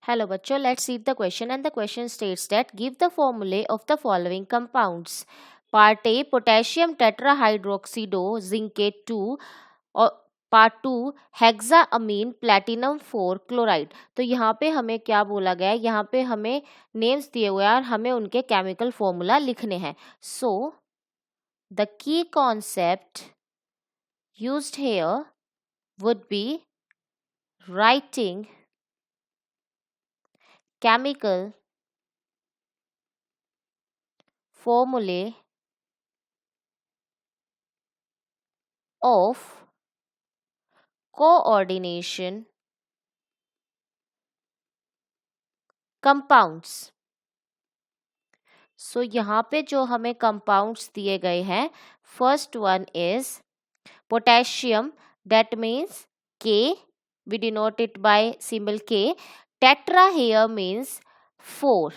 Hello bachcho, let's read the question, and the question states that give the formulae of the following compounds. Part A, potassium tetrahydroxidozincate 2 और part 2 हेक्साअमीन platinum 4 chloride. तो यहाँ पे हमें क्या बोला गया है, यहाँ पे हमें नेम्स दिए हुए हैं और हमें उनके केमिकल फॉर्मूला लिखने हैं। So the key concept used here would be writing chemical formulae of coordination compounds. सो यहाँ पे जो हमें कंपाउंड्स दिए गए हैं, first one is potassium, that means के, we denote it by symbol K. Tetra here means 4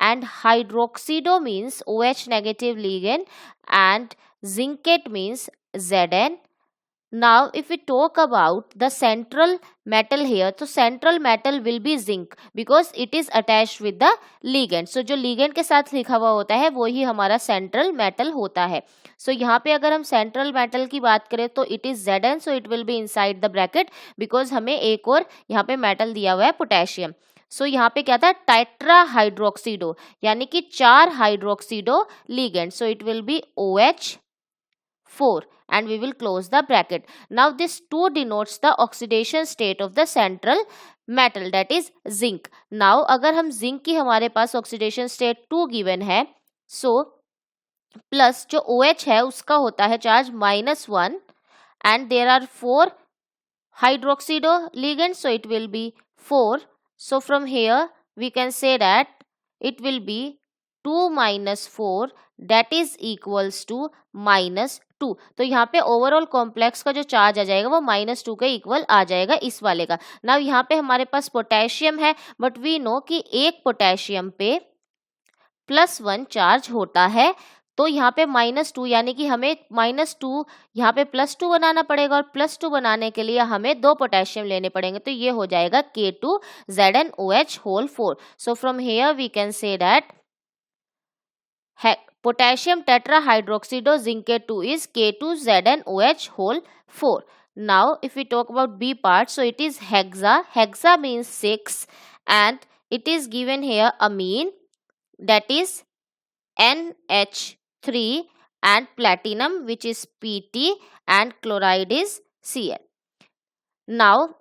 and hydroxido means OH negative ligand and zincate means Zn. Now if we talk about the central metal here, तो central metal will be zinc because it is attached with the ligand. So जो ligand के साथ लिखा हुआ होता है वो ही हमारा central metal होता है. So यहाँ पे अगर हम central metal की बात करें तो it is Zn, so it will be inside the bracket because हमें एक और यहाँ पे metal दिया हुआ है potassium. सो यहाँ पे क्या था, टेट्रा हाइड्रोक्सीडो यानी कि 4 hydroxido ligand. So it will be OH4 and we will close the bracket. Now this 2 denotes the oxidation state of the central metal, that is zinc. Now अगर हम zinc की हमारे पास oxidation state 2 given है, so plus जो OH है उसका होता है charge -1 and there are 4 hydroxido ligands, so it will be 4. So from here we can say that it will be 2 minus 4 that is equals to -2. तो यहाँ पे overall complex का जो चार्ज आ जाएगा वो -2 के इक्वल आ जाएगा इस वाले का. नाउ यहाँ पे हमारे पास पोटेशियम है, बट वी नो कि एक पोटेशियम पे +1 चार्ज होता है. तो यहाँ पे -2 यानी कि हमें -2 यहाँ पे +2 बनाना पड़ेगा और +2 बनाने के लिए हमें 2 पोटेशियम लेने पड़ेंगे. तो ये हो जाएगा K2ZnOH whole 4. So from here we can say that potassium tetrahydroxidozincate 2 is K2ZnOH whole 4. Now if we talk about B part, so it is hexa. Hexa means 6 and it is given here amine, that is NH3, and platinum which is PT, and chloride is Cl. Now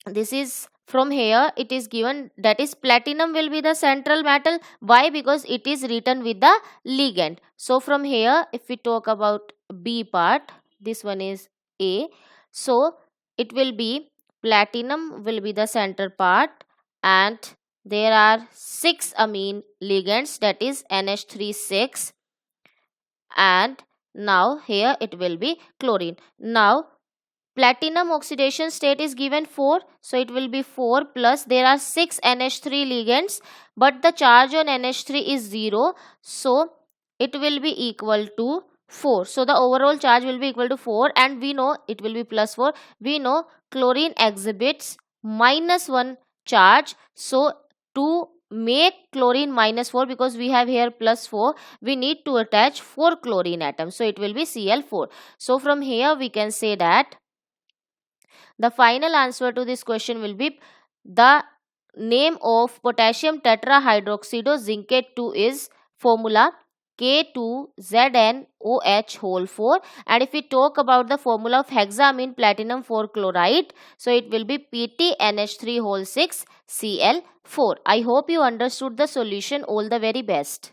this is from here it is given, that is platinum will be the central metal. Why? Because it is written with the ligand. So from here if we talk about B part, this one is A, so it will be platinum will be the center part and there are 6 amine ligands, that is NH3 6, and now here it will be chlorine. Now platinum oxidation state is given 4, so it will be 4 plus there are 6 NH3 ligands, but the charge on NH3 is 0, so it will be equal to 4. So the overall charge will be equal to 4 and we know it will be +4. We know chlorine exhibits -1 charge, so to make chlorine -4, because we have here +4, we need to attach 4 chlorine atoms, so it will be Cl4. So from here we can say that the final answer to this question will be the name of potassium tetrahydroxidozincate 2 is formula K2ZnOH whole 4, and if we talk about the formula of hexamine platinum 4 chloride, so it will be PTNH3 whole 6 Cl4. I hope you understood the solution. All the very best.